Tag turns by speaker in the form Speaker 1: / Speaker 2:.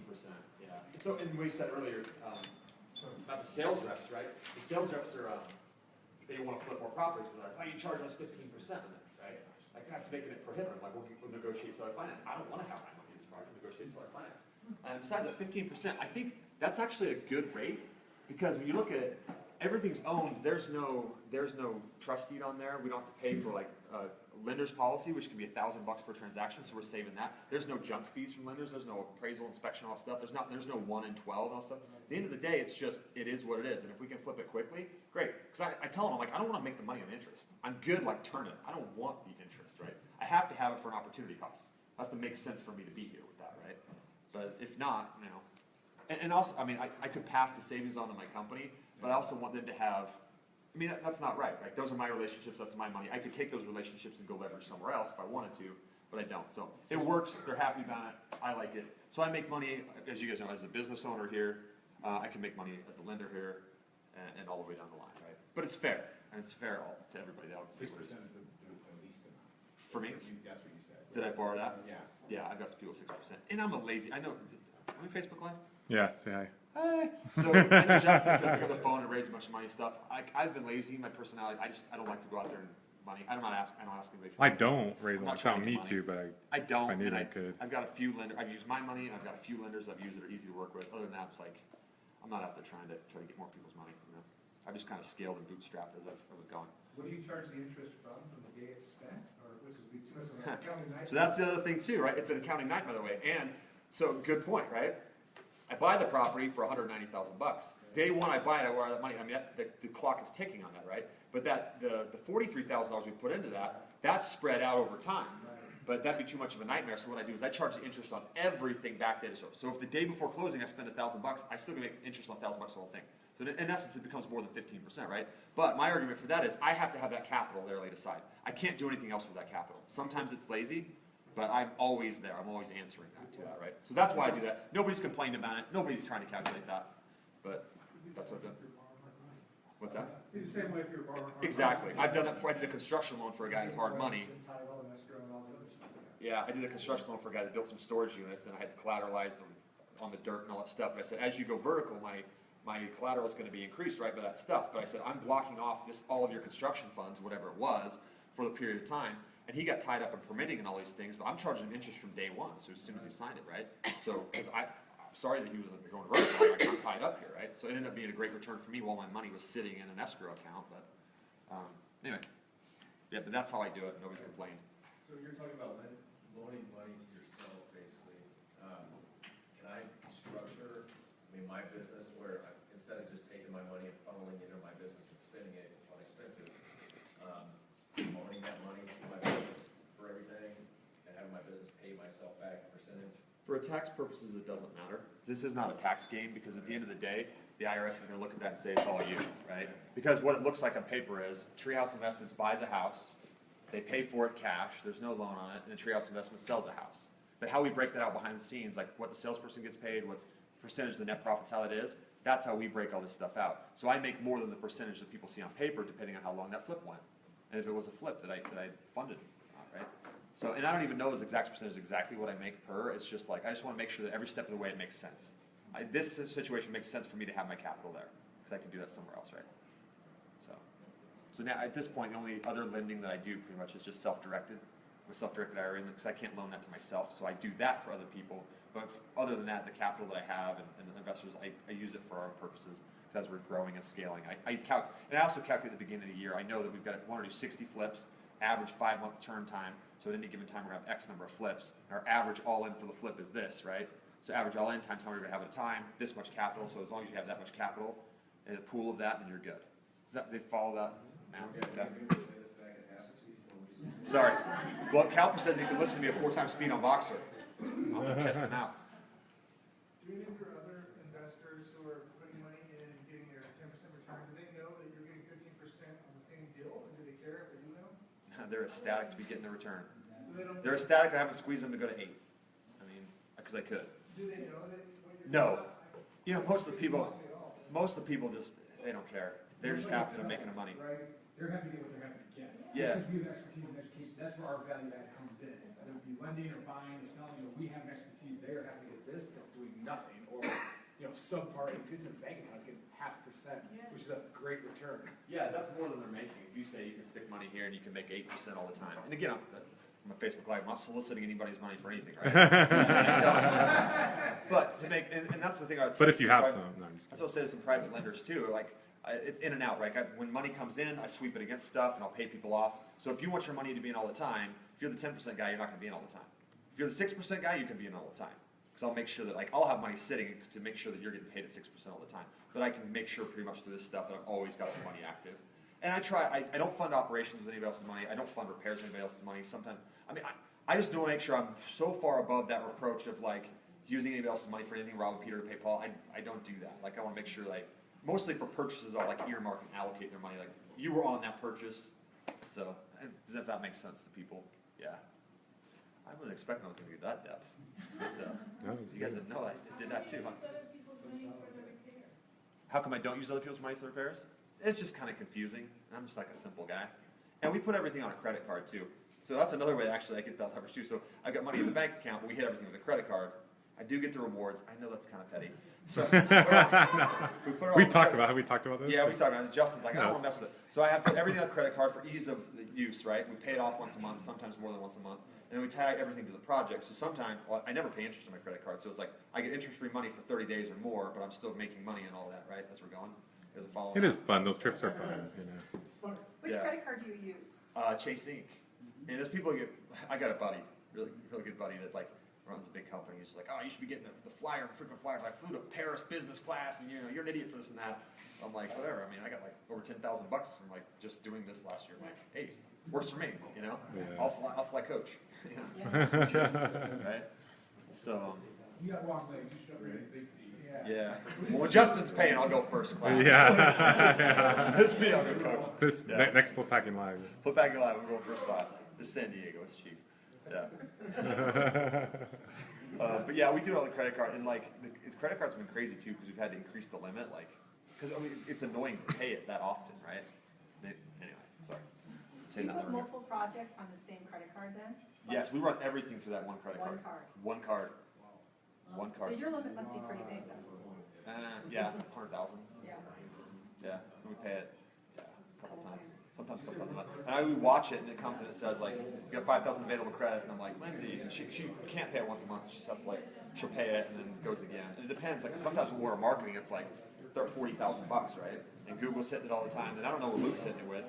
Speaker 1: 15%, yeah. So, and we said earlier, about the sales reps, right? The sales reps are, they want to flip more properties, but like, why you charge us 15% on it, right? Like, that's making it prohibitive. Like, we'll negotiate seller finance. I don't want to have my money in this project, negotiate seller finance. Besides that 15%, I think that's actually a good rate, because when you look at it, everything's owned. There's no trust deed on there. We don't have to pay for like lender's policy, which can be $1,000 per transaction, so we're saving that. There's no junk fees from lenders. There's no appraisal, inspection, all that stuff. There's no 1 in 12 and all stuff. At the end of the day, it's just, it is what it is. And if we can flip it quickly, great. Because I tell them, I'm like, I don't want to make the money on interest. I'm good like turn it. I don't want the interest, right? I have to have it for an opportunity cost. It has to make sense for me to be here with that, right? But if not, you know. And also, I mean, I could pass the savings on to my company, but I also want them to have, I mean, that's not right, right? Those are my relationships, that's my money. I could take those relationships and go leverage somewhere else if I wanted to, but I don't. So it works, they're happy about it, I like it. So I make money, as you guys know, as a business owner here, I can make money as a lender here, and all the way down the line, right? But it's fair, and it's fair to everybody.
Speaker 2: 6% is the least amount.
Speaker 1: For me?
Speaker 2: That's what you said.
Speaker 1: Did I borrow that?
Speaker 2: Yeah.
Speaker 1: Yeah, I've got some people 6%. And I'm a lazy, I know, am I Facebook Live?
Speaker 3: Yeah, say hi.
Speaker 1: Hi. So, and Justin could pick up the phone and raise a bunch of money stuff. I've been lazy, my personality, I don't like to go out there and money. I don't ask anybody for
Speaker 3: I
Speaker 1: money.
Speaker 3: don't raise
Speaker 1: I'm
Speaker 3: them.
Speaker 1: not
Speaker 3: It's
Speaker 1: trying
Speaker 3: not
Speaker 1: to get
Speaker 3: me
Speaker 1: money.
Speaker 3: too, but
Speaker 1: I don't,
Speaker 3: if I needed,
Speaker 1: and
Speaker 3: I could.
Speaker 1: I've got a few lenders, I've used my money, and I've got a few lenders I've used that are easy to work with. Other than that, it's like, I'm not out there trying to get more people's money, you know? I've just kind of scaled and bootstrapped as I've gone.
Speaker 4: What do you charge the interest from the day it's spent, or was it too much of an accounting night?
Speaker 1: So that's the other thing too, right? It's an accounting night, by the way. And so, good point, right? I buy the property for $190,000. Day one, I buy it, I wire that money. I mean, the clock is ticking on that, right? But the $43,000 we put into that, that's spread out over time. But that'd be too much of a nightmare. So what I do is I charge the interest on everything backdated. So if the day before closing I spend $1,000, I still can make interest on $1,000 the whole thing. So in essence, it becomes more than 15%, right? But my argument for that is I have to have that capital there laid aside. I can't do anything else with that capital. Sometimes it's lazy, but I'm always there. I'm always answering that to that, right? So that's why I do that. Nobody's complained about it. Nobody's trying to calculate that. But that's what I've done. What's that?
Speaker 4: It's the same way for your borrower.
Speaker 1: Exactly. I've done that before. I did a construction loan for a guy who had hard money. Yeah, I did a construction loan for a guy that built some storage units, and I had to collateralize them on the dirt and all that stuff. But I said, as you go vertical, my collateral is going to be increased, right, by that stuff. But I said, I'm blocking off all of your construction funds, whatever it was, for the period of time. And he got tied up in permitting and all these things, but I'm charging him interest from day one, so as soon as he signed it, right? So, because I'm sorry that he wasn't going vertical, I got tied up here, right? So it ended up being a great return for me while my money was sitting in an escrow account, but, anyway. Yeah, but that's how I do it, nobody's complained.
Speaker 5: So you're talking about loaning money to yourself, basically. Can I structure, my business where instead of just taking my money and funneling it into my business and spending it on expenses, loaning that money to my business for everything and having my business pay myself back a percentage?
Speaker 1: For tax purposes, it doesn't matter. This is not a tax game, because at the end of the day, the IRS is going to look at that and say it's all you, right? Because what it looks like on paper is Treehouse Investments buys a house, they pay for it cash, there's no loan on it, and then Treehouse Investments sells a house. But how we break that out behind the scenes, like what the salesperson gets paid, what's percentage of the net profits, how it is, that's how we break all this stuff out. So I make more than the percentage that people see on paper, depending on how long that flip went. And if it was a flip that I funded, right? So, and I don't even know this exact percentage exactly what I make per, it's just like, I just want to make sure that every step of the way it makes sense. This situation makes sense for me to have my capital there, because I can do that somewhere else, right? So now at this point, the only other lending that I do pretty much is just self-directed, with self-directed IRA, because I can't loan that to myself, so I do that for other people. But other than that, the capital that I have and the investors, I use it for our own purposes, because as we're growing and scaling. And I also calculate at the beginning of the year, I know that we want to do 60 flips, average 5-month turn time, so at any given time we're going to have X number of flips. And our average all-in for the flip is this, right? So average all-in times how we're going to have at a time, this much capital, so as long as you have that much capital and a pool of that, then you're good. Does that, they follow that now? Okay. Sorry. Well, Calper says he can listen to me at 4 times speed on Voxer. I'm going to test him out.
Speaker 4: Do any of your other investors who are putting money in and getting their 10% return, do they know that you're getting 15% on the same deal, and do they care if they do know?
Speaker 1: They're ecstatic to be getting the return.
Speaker 4: So they don't.
Speaker 1: They're ecstatic I haven't squeezed them to go to 8. I mean, because I could.
Speaker 4: Do they know that what you're
Speaker 1: No.
Speaker 4: doing?
Speaker 1: You know, most of the people just, they don't care. They're just happy they're making the money.
Speaker 6: Right? They're happy to get what they're happy to get.
Speaker 1: Yeah.
Speaker 6: Because we have expertise in education, that's where our value add comes in. Whether it be lending or buying or selling, we have an expertise, they are happy to get this, it's doing nothing, or, subpar inputs in the bank account, get 0.5%, which is a great return.
Speaker 1: Yeah, that's more than they're making. If you say you can stick money here and you can make 8% all the time, and again, I'm a Facebook Live, I'm not soliciting anybody's money for anything, right? But to make, and that's the thing I would say.
Speaker 3: But if you have
Speaker 1: private-
Speaker 3: some, no, I'm just
Speaker 1: That's what I say to some private lenders too, like, it's in and out, right? When money comes in, I sweep it against stuff and I'll pay people off. So if you want your money to be in all the time, if you're the 10% guy, you're not gonna be in all the time. If you're the 6% guy, you can be in all the time. Cause I'll make sure that, like, I'll have money sitting to make sure that you're getting paid at 6% all the time. But I can make sure pretty much through this stuff that I've always got your money active. And I don't fund operations with anybody else's money. I don't fund repairs with anybody else's money. Sometimes, I just don't make sure I'm so far above that reproach of like using anybody else's money for anything, robbing Peter to pay Paul. I don't do that. Like, I wanna make sure, like, mostly for purchases, I'll like earmark and allocate their money. Like, you were on that purchase. So, if that makes sense to people, yeah. I wasn't expecting I was gonna get that depth. But,
Speaker 3: No,
Speaker 1: you guys didn't know I did that too, huh? How come I don't use other people's money for repairs? It's just kind of confusing. I'm just like a simple guy. And we put everything on a credit card too. So that's another way actually I get that leverage too. So I've got money in the bank account, but we hit everything with a credit card. I do get the rewards. I know that's kind of petty. So we put it on
Speaker 3: We've
Speaker 1: the
Speaker 3: talked
Speaker 1: credit-
Speaker 3: about, have we talked about this?
Speaker 1: Yeah, we talked about it. Justin's like, I don't
Speaker 3: No.
Speaker 1: want to mess with it. So I have put everything on the credit card for ease of use, right? We pay it off once a month, sometimes more than once a month. And then we tag everything to the project. So sometimes, well, I never pay interest on my credit card. So it's like, I get interest-free money for 30 days or more, but I'm still making money and all that, right? As we're going. As a follow-up.
Speaker 3: It is fun, those trips are fun,
Speaker 6: Smart.
Speaker 7: Which
Speaker 1: Yeah.
Speaker 7: credit card do you use?
Speaker 1: Chase Inc. And there's people who get, I got a buddy, really good buddy that like runs a big company. He's like, oh, you should be getting the flyer, frequent flyers. I flew to Paris business class and you're an idiot for this and that. I'm like, whatever. I mean, I got like over $10,000 from like just doing this last year. I'm like, hey, works for me, you know?
Speaker 3: Yeah.
Speaker 1: I'll fly coach. You know?
Speaker 7: Yeah.
Speaker 1: Right? So,
Speaker 6: You got long legs, you should have a really big seat.
Speaker 1: yeah. Well, when Justin's paying, I'll go first class.
Speaker 3: Yeah.
Speaker 1: This me, I'll go coach.
Speaker 3: This,
Speaker 1: Yeah.
Speaker 3: next full packing live.
Speaker 1: Flip back alive, we're going first class. This is San Diego, it's cheap. Yeah. But yeah, we do it on the credit card, and like, the credit card's been crazy too, because we've had to increase the limit, like, because I mean, it's annoying to pay it that often, right? Anyway, sorry.
Speaker 7: Do
Speaker 1: Saying
Speaker 7: you
Speaker 1: that
Speaker 7: put
Speaker 1: there we go.
Speaker 7: multiple projects on the same credit card then?
Speaker 1: Yes, we run everything through that one credit
Speaker 7: One
Speaker 1: card.
Speaker 7: card.
Speaker 1: One card. One
Speaker 7: So
Speaker 1: card.
Speaker 7: your limit must be pretty big then.
Speaker 1: Yeah, 100,000.
Speaker 7: Yeah.
Speaker 1: Yeah, and we pay it, yeah, a couple times, sometimes a couple times a month. And I would watch it and it comes and it says like, you got 5,000 available credit, and I'm like, Lindsay, and she can't pay it once a month, she just has to like, she'll pay it and then it goes again. And it depends, like sometimes when we're marketing, it's like $40,000 bucks, right? And Google's hitting it all the time, and I don't know what Luke's hitting it with.